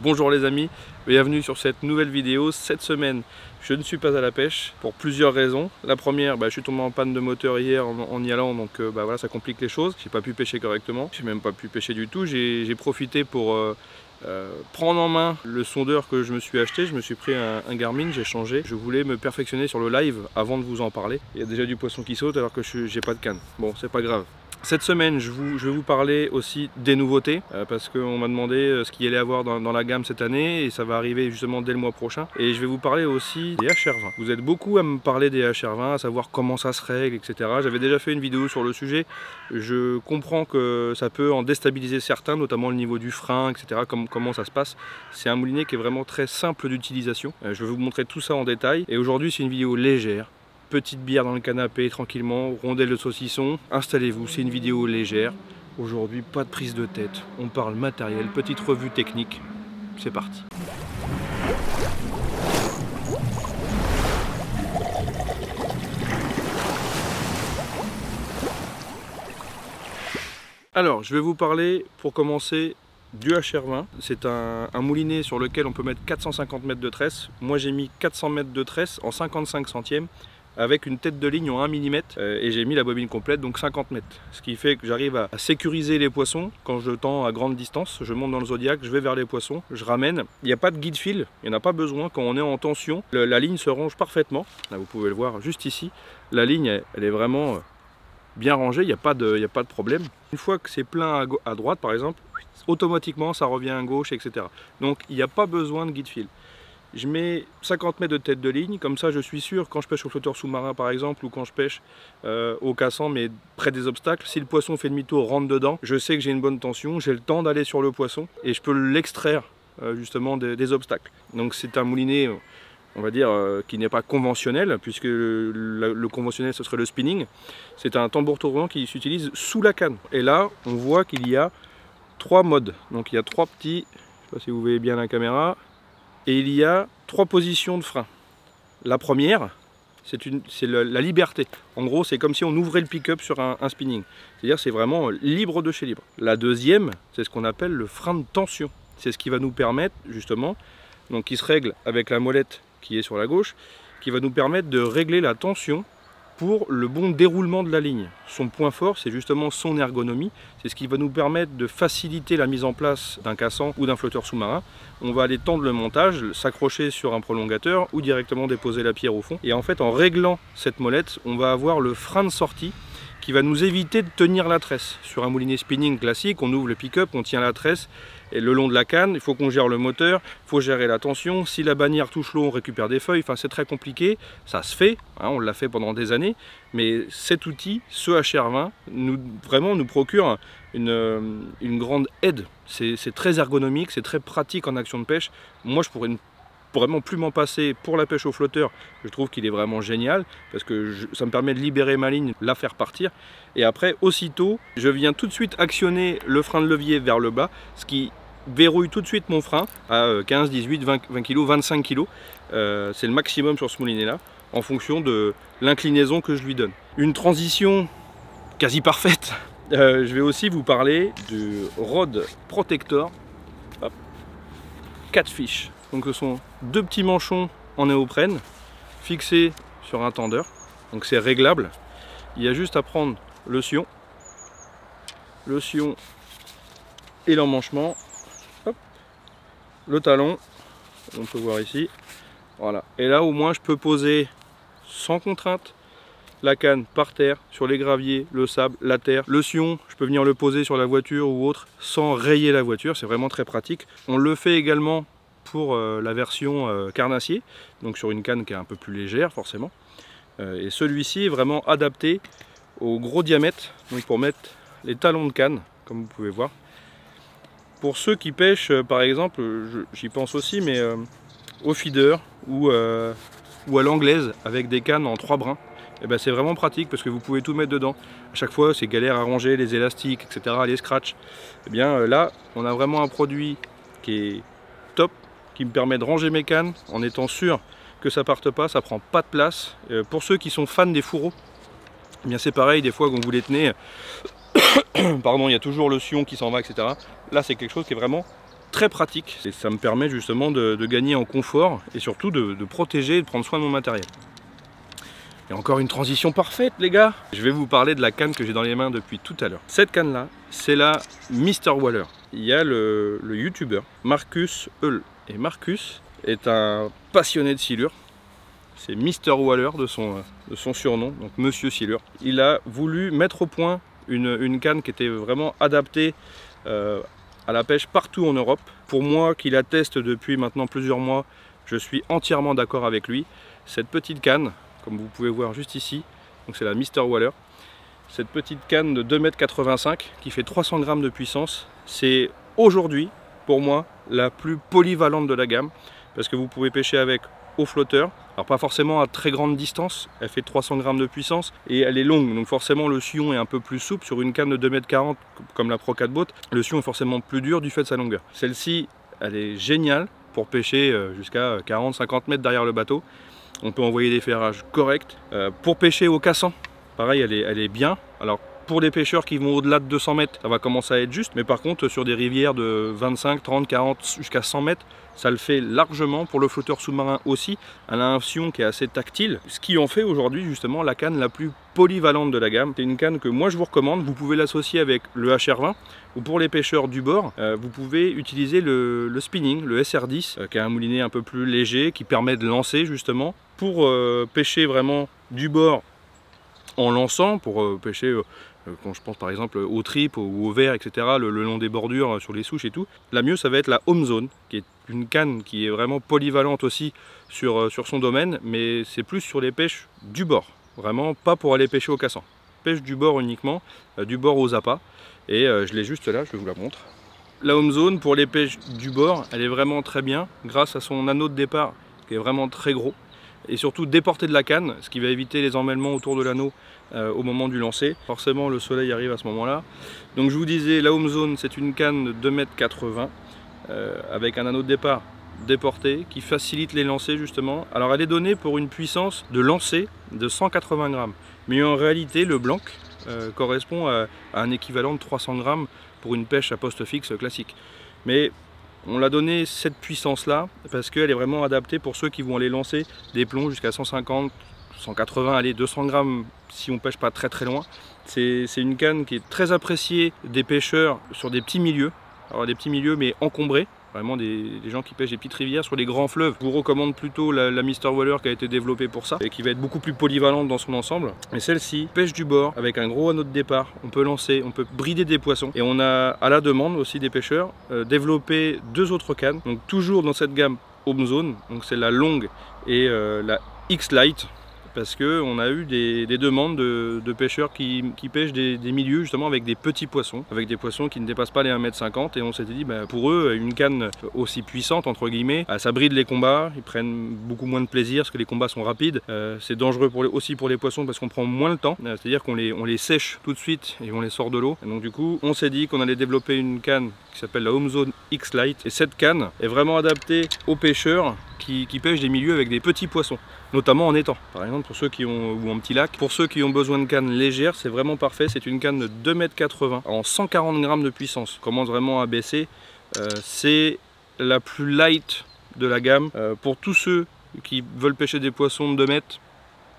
Bonjour les amis, bienvenue sur cette nouvelle vidéo. Cette semaine, je ne suis pas à la pêche pour plusieurs raisons. La première, je suis tombé en panne de moteur hier en y allant, donc voilà, ça complique les choses. J'ai pas pu pêcher correctement, j'ai même pas pu pêcher du tout. J'ai profité pour prendre en main le sondeur que je me suis acheté. Je me suis pris un Garmin, j'ai changé. Je voulais me perfectionner sur le live avant de vous en parler. Il y a déjà du poisson qui saute alors que j'ai pas de canne. Bon, c'est pas grave. Cette semaine, je vais vous parler aussi des nouveautés parce qu'on m'a demandé ce qu'il y allait avoir dans la gamme cette année et ça va arriver justement dès le mois prochain. Et je vais vous parler aussi des HR20. Vous êtes beaucoup à me parler des HR20, à savoir comment ça se règle, etc. J'avais déjà fait une vidéo sur le sujet. Je comprends que ça peut en déstabiliser certains, notamment le niveau du frein, etc. Comment ça se passe. C'est un moulinet qui est vraiment très simple d'utilisation. Je vais vous montrer tout ça en détail. Et aujourd'hui, c'est une vidéo légère. Petite bière dans le canapé, tranquillement, rondelle de saucisson. Installez-vous, c'est une vidéo légère. Aujourd'hui, pas de prise de tête. On parle matériel, petite revue technique. C'est parti. Alors, je vais vous parler, pour commencer, du HR20. C'est un moulinet sur lequel on peut mettre 450 mètres de tresse. Moi, j'ai mis 400 mètres de tresse en 55 centièmes. Avec une tête de ligne en 1 mm et j'ai mis la bobine complète, donc 50 mètres. Ce qui fait que j'arrive à sécuriser les poissons quand je tends à grande distance. Je monte dans le Zodiac, je vais vers les poissons, je ramène. Il n'y a pas de guide fil, il n'y en a pas besoin. Quand on est en tension, la ligne se range parfaitement. Là, vous pouvez le voir juste ici. La ligne, elle est vraiment bien rangée, il n'y a pas de problème. Une fois que c'est plein à droite, par exemple, automatiquement ça revient à gauche, etc. Donc il n'y a pas besoin de guide fil. Je mets 50 mètres de tête de ligne, comme ça je suis sûr quand je pêche au flotteur sous-marin par exemple, ou quand je pêche au cassant mais près des obstacles, si le poisson fait demi-tour, rentre dedans, je sais que j'ai une bonne tension, j'ai le temps d'aller sur le poisson et je peux l'extraire justement des obstacles. Donc c'est un moulinet, on va dire, qui n'est pas conventionnel, puisque le conventionnel ce serait le spinning. C'est un tambour tournant qui s'utilise sous la canne. Et là on voit qu'il y a 3 modes, donc il y a 3 petits, je ne sais pas si vous voyez bien la caméra, et il y a 3 positions de frein. La première, c'est la liberté. En gros, c'est comme si on ouvrait le pick-up sur un spinning. C'est-à-dire c'est vraiment libre de chez libre. La deuxième, c'est ce qu'on appelle le frein de tension. C'est ce qui va nous permettre, justement, donc qui se règle avec la molette qui est sur la gauche, qui va nous permettre de régler la tension pour le bon déroulement de la ligne. Son point fort, c'est justement son ergonomie. C'est ce qui va nous permettre de faciliter la mise en place d'un cassant ou d'un flotteur sous-marin. On va aller tendre le montage, s'accrocher sur un prolongateur ou directement déposer la pierre au fond. Et en fait, en réglant cette molette, on va avoir le frein de sortie qui va nous éviter de tenir la tresse. Sur un moulinet spinning classique, on ouvre le pick-up, on tient la tresse et le long de la canne, il faut qu'on gère le moteur, il faut gérer la tension. Si la bannière touche l'eau, on récupère des feuilles. Enfin, c'est très compliqué. Ça se fait, hein, on l'a fait pendant des années. Mais cet outil, ce HR20, vraiment nous procure une grande aide. C'est très ergonomique, c'est très pratique en action de pêche. Moi, je pourrais vraiment plus m'en passer pour la pêche au flotteur. Je trouve qu'il est vraiment génial parce que ça me permet de libérer ma ligne, la faire partir. Et après, aussitôt, je viens tout de suite actionner le frein de levier vers le bas, ce qui verrouille tout de suite mon frein à 15, 18, 20 kg, 25 kg. C'est le maximum sur ce moulinet là, en fonction de l'inclinaison que je lui donne. Une transition quasi parfaite. Je vais aussi vous parler du Rod Protector. Hop. Catfish. Donc ce sont 2 petits manchons en néoprène fixés sur un tendeur. Donc c'est réglable. Il y a juste à prendre le sion et l'emmanchement. Le talon, on peut voir ici. Voilà. Et là au moins je peux poser sans contrainte la canne par terre, sur les graviers, le sable, la terre. Le sion, je peux venir le poser sur la voiture ou autre sans rayer la voiture. C'est vraiment très pratique. On le fait également pour la version carnassier, donc sur une canne qui est un peu plus légère forcément. Et celui-ci est vraiment adapté au gros diamètre, donc pour mettre les talons de canne, comme vous pouvez voir. Pour ceux qui pêchent, par exemple, j'y pense aussi, mais au feeder ou à l'anglaise avec des cannes en 3 brins, et ben c'est vraiment pratique parce que vous pouvez tout mettre dedans. À chaque fois, c'est galère à ranger les élastiques, etc., les scratchs. Et bien là, on a vraiment un produit qui est top, qui me permet de ranger mes cannes en étant sûr que ça parte pas, ça prend pas de place. Pour ceux qui sont fans des fourreaux, eh bien c'est pareil, des fois quand vous les tenez, pardon, il y a toujours le sion qui s'en va, etc. Là c'est quelque chose qui est vraiment très pratique et ça me permet justement de gagner en confort et surtout de protéger et de prendre soin de mon matériel. Et encore une transition parfaite les gars. Je vais vous parler de la canne que j'ai dans les mains depuis tout à l'heure. Cette canne là, c'est la Mr Waller. Il y a le youtubeur Marcus Hull. Et Marcus est un passionné de silure. C'est Mr Waller de son surnom, donc Monsieur Silure. Il a voulu mettre au point une canne qui était vraiment adaptée à la pêche partout en Europe. Pour moi qui la teste depuis maintenant plusieurs mois, je suis entièrement d'accord avec lui. Cette petite canne, comme vous pouvez voir juste ici, donc c'est la Mr Waller. Cette petite canne de 2,85 m qui fait 300 grammes de puissance, c'est aujourd'hui pour moi la plus polyvalente de la gamme parce que vous pouvez pêcher avec au flotteur, alors pas forcément à très grande distance, elle fait 300 grammes de puissance et elle est longue, donc forcément le sillon est un peu plus souple. Sur une canne de 2,40 m comme la Pro 4 Boat, le sillon est forcément plus dur du fait de sa longueur. Celle-ci, elle est géniale pour pêcher jusqu'à 40-50 mètres derrière le bateau. On peut envoyer des ferrages corrects. Pour pêcher au cassant, pareil, elle est bien. Alors pour les pêcheurs qui vont au-delà de 200 mètres, ça va commencer à être juste. Mais par contre, sur des rivières de 25, 30, 40, jusqu'à 100 mètres, ça le fait largement. Pour le flotteur sous-marin aussi, elle a un sillon qui est assez tactile. Ce qui en fait aujourd'hui justement la canne la plus polyvalente de la gamme. C'est une canne que moi je vous recommande. Vous pouvez l'associer avec le HR20 ou pour les pêcheurs du bord, vous pouvez utiliser le spinning, le SR10, qui a un moulinet un peu plus léger, qui permet de lancer justement. Pour pêcher vraiment du bord en lançant, pour pêcher quand je pense par exemple aux tripes ou au verre, etc., le long des bordures, sur les souches et tout, la mieux ça va être la Home Zone, qui est une canne qui est vraiment polyvalente aussi sur son domaine, mais c'est plus sur les pêches du bord, vraiment pas pour aller pêcher au cassant. Pêche du bord uniquement, du bord aux appâts, et je l'ai juste là, je vous la montre. La Home Zone pour les pêches du bord, elle est vraiment très bien, grâce à son anneau de départ qui est vraiment très gros. Et surtout déporter de la canne, ce qui va éviter les emmêlements autour de l'anneau au moment du lancer. Forcément le soleil arrive à ce moment là. Donc je vous disais, la Home Zone c'est une canne de 2,80 m avec un anneau de départ déporté qui facilite les lancers justement. Alors elle est donnée pour une puissance de lancer de 180 grammes. Mais en réalité le blanc correspond à un équivalent de 300 grammes pour une pêche à poste fixe classique. Mais on l'a donné cette puissance là parce qu'elle est vraiment adaptée pour ceux qui vont aller lancer des plombs jusqu'à 150, 180, allez 200 grammes si on pêche pas très très loin. C'est une canne qui est très appréciée des pêcheurs sur des petits milieux, alors des petits milieux mais encombrés. Vraiment des gens qui pêchent des petites rivières sur les grands fleuves. Je vous recommande plutôt la Mr Waller qui a été développée pour ça et qui va être beaucoup plus polyvalente dans son ensemble. Mais celle-ci, pêche du bord avec un gros anneau de départ, on peut lancer, on peut brider des poissons. Et on a à la demande aussi des pêcheurs développé deux autres cannes, donc toujours dans cette gamme Home Zone, donc c'est la longue et la X-Lite. Parce qu'on a eu des demandes de pêcheurs qui pêchent des milieux justement avec des petits poissons, avec des poissons qui ne dépassent pas les 1,50 m, et on s'était dit pour eux une canne aussi puissante entre guillemets, ça bride les combats, ils prennent beaucoup moins de plaisir parce que les combats sont rapides, c'est dangereux aussi pour les poissons parce qu'on prend moins le temps, c'est-à-dire qu'on les sèche tout de suite et on les sort de l'eau. Donc du coup on s'est dit qu'on allait développer une canne qui s'appelle la Home Zone X-Lite, et cette canne est vraiment adaptée aux pêcheurs qui pêchent des milieux avec des petits poissons, notamment en étang par exemple, pour ceux qui ont, ou en petit lac. Pour ceux qui ont besoin de cannes légères, c'est vraiment parfait. C'est une canne de 2,80 m en 140 grammes de puissance. Ça commence vraiment à baisser. C'est la plus light de la gamme. Pour tous ceux qui veulent pêcher des poissons de 2 mètres,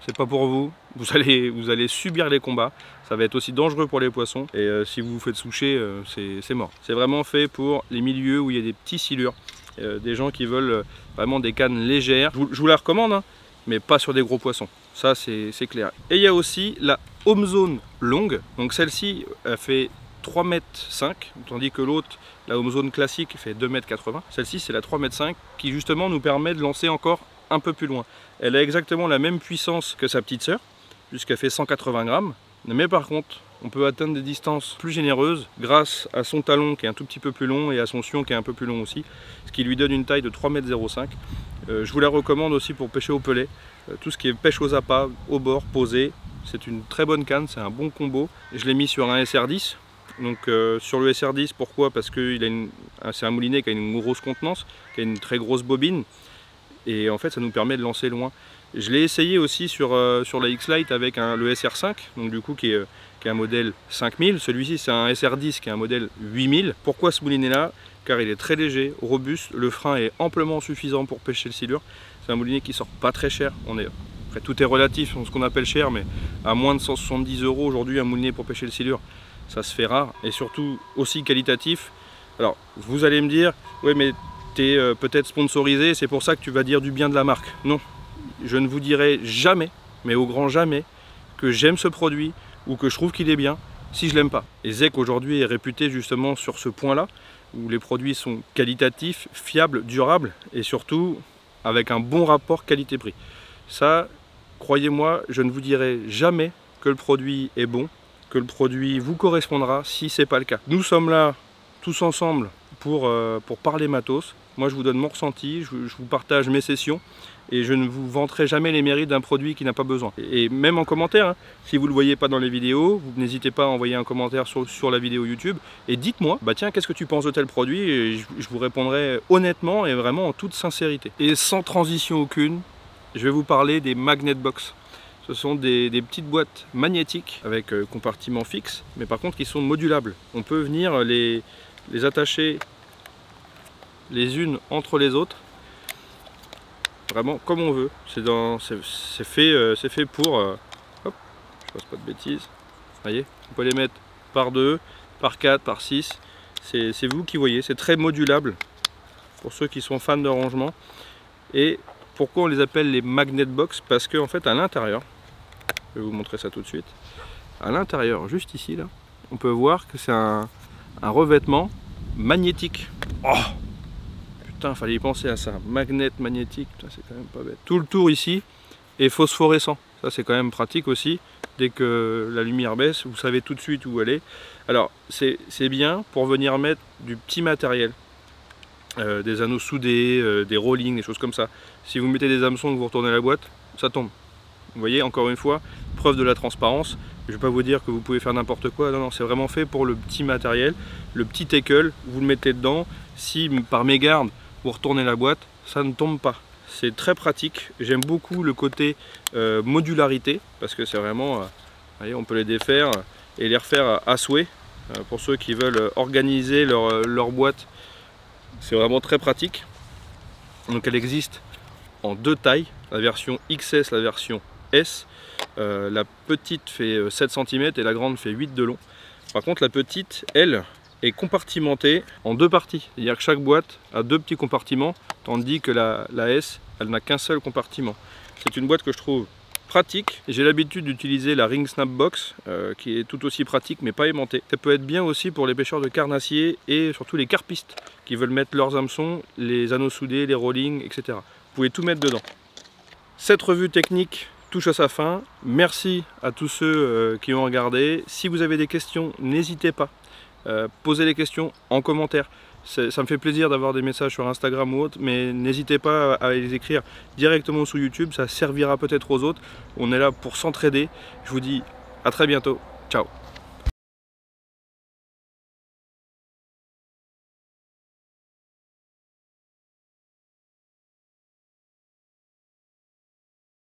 c'est pas pour vous. Vous allez subir les combats. Ça va être aussi dangereux pour les poissons. Et si vous vous faites soucher, c'est mort. C'est vraiment fait pour les milieux où il y a des petits silures. Des gens qui veulent vraiment des cannes légères. Je vous la recommande, hein, mais pas sur des gros poissons. Ça, c'est clair. Et il y a aussi la Home Zone longue. Donc celle-ci, elle fait 3,5 m, tandis que l'autre, la Home Zone classique, fait 2,80 m. Celle-ci, c'est la 3,5 m qui justement nous permet de lancer encore un peu plus loin. Elle a exactement la même puissance que sa petite sœur, puisqu'elle fait 180 grammes. Mais par contre, on peut atteindre des distances plus généreuses grâce à son talon qui est un tout petit peu plus long et à son sillon qui est un peu plus long aussi, ce qui lui donne une taille de 3,05 m. Je vous la recommande aussi pour pêcher au pelet. Tout ce qui est pêche aux appâts, au bord, posé, c'est une très bonne canne, c'est un bon combo. Je l'ai mis sur un SR10. Donc sur le SR10, pourquoi? Parce que c'est un moulinet qui a une grosse contenance, qui a une très grosse bobine. Et en fait ça nous permet de lancer loin. Je l'ai essayé aussi sur la X-Lite avec le SR5, donc du coup qui est un modèle 5000. Celui-ci c'est un SR10 qui est un modèle 8000. Pourquoi ce moulinet là? car il est très léger, robuste, le frein est amplement suffisant pour pêcher le silure. C'est un moulinet qui sort pas très cher, après tout est relatif, ce qu'on appelle cher, mais à moins de 170 € aujourd'hui un moulinet pour pêcher le silure, ça se fait rare, et surtout aussi qualitatif. Alors vous allez me dire, ouais mais tu es peut-être sponsorisé, c'est pour ça que tu vas dire du bien de la marque. Non, je ne vous dirai jamais, mais au grand jamais, que j'aime ce produit ou que je trouve qu'il est bien si je l'aime pas. Et Zec aujourd'hui est réputé justement sur ce point là, où les produits sont qualitatifs, fiables, durables et surtout avec un bon rapport qualité-prix. Ça, croyez-moi, je ne vous dirai jamais que le produit est bon, que le produit vous correspondra si c'est pas le cas. Nous sommes là tous ensemble pour parler matos. Moi je vous donne mon ressenti, je vous partage mes sessions et je ne vous vanterai jamais les mérites d'un produit qui n'a pas besoin. Et même en commentaire, hein, si vous ne le voyez pas dans les vidéos, vous n'hésitez pas à envoyer un commentaire sur la vidéo YouTube et dites-moi, bah tiens, qu'est-ce que tu penses de tel produit, et je vous répondrai honnêtement et vraiment en toute sincérité. Et sans transition aucune, je vais vous parler des Magnet Box. Ce sont des petites boîtes magnétiques avec compartiment fixe, mais par contre qui sont modulables. On peut venir les attacher les unes entre les autres, vraiment comme on veut. C'est fait pour, hop, je fasse pas de bêtises, voyez, on peut les mettre par 2, par 4, par 6, c'est vous qui voyez, c'est très modulable pour ceux qui sont fans de rangement. Et pourquoi on les appelle les Magnet Box? Parce qu'en fait à l'intérieur, je vais vous montrer ça tout de suite, à l'intérieur, juste ici là, on peut voir que c'est un revêtement magnétique. Oh putain, fallait y penser à ça, magnet magnétique, c'est quand même pas bête. Tout le tour ici est phosphorescent, ça c'est quand même pratique aussi. Dès que la lumière baisse, vous savez tout de suite où elle est. Alors c'est bien pour venir mettre du petit matériel, des anneaux soudés, des rollings, des choses comme ça. Si vous mettez des hameçons et que vous retournez la boîte, ça tombe. Vous voyez, encore une fois, preuve de la transparence. Je ne vais pas vous dire que vous pouvez faire n'importe quoi. Non, non, c'est vraiment fait pour le petit matériel, le petit tackle. Vous le mettez dedans. Si par mégarde vous retournez la boîte, ça ne tombe pas. C'est très pratique. J'aime beaucoup le côté modularité, parce que c'est vraiment, vous voyez, on peut les défaire et les refaire à souhait. Pour ceux qui veulent organiser leur boîte, c'est vraiment très pratique. Donc elle existe en 2 tailles, la version XS, la version S. La petite fait 7 cm et la grande fait 8 de long. Par contre la petite, elle, est compartimentée en 2 parties. C'est-à-dire que chaque boîte a 2 petits compartiments, tandis que la S, elle n'a qu'un seul compartiment. C'est une boîte que je trouve pratique. J'ai l'habitude d'utiliser la Ring Snap Box, qui est tout aussi pratique mais pas aimantée. Ça peut être bien aussi pour les pêcheurs de carnassiers et surtout les carpistes qui veulent mettre leurs hameçons, les anneaux soudés, les rollings, etc. Vous pouvez tout mettre dedans. Cette revue technique touche à sa fin. Merci à tous ceux qui ont regardé. Si vous avez des questions, n'hésitez pas. Posez les questions en commentaire. Ça me fait plaisir d'avoir des messages sur Instagram ou autre, mais n'hésitez pas à les écrire directement sous YouTube. Ça servira peut-être aux autres. On est là pour s'entraider. Je vous dis à très bientôt. Ciao.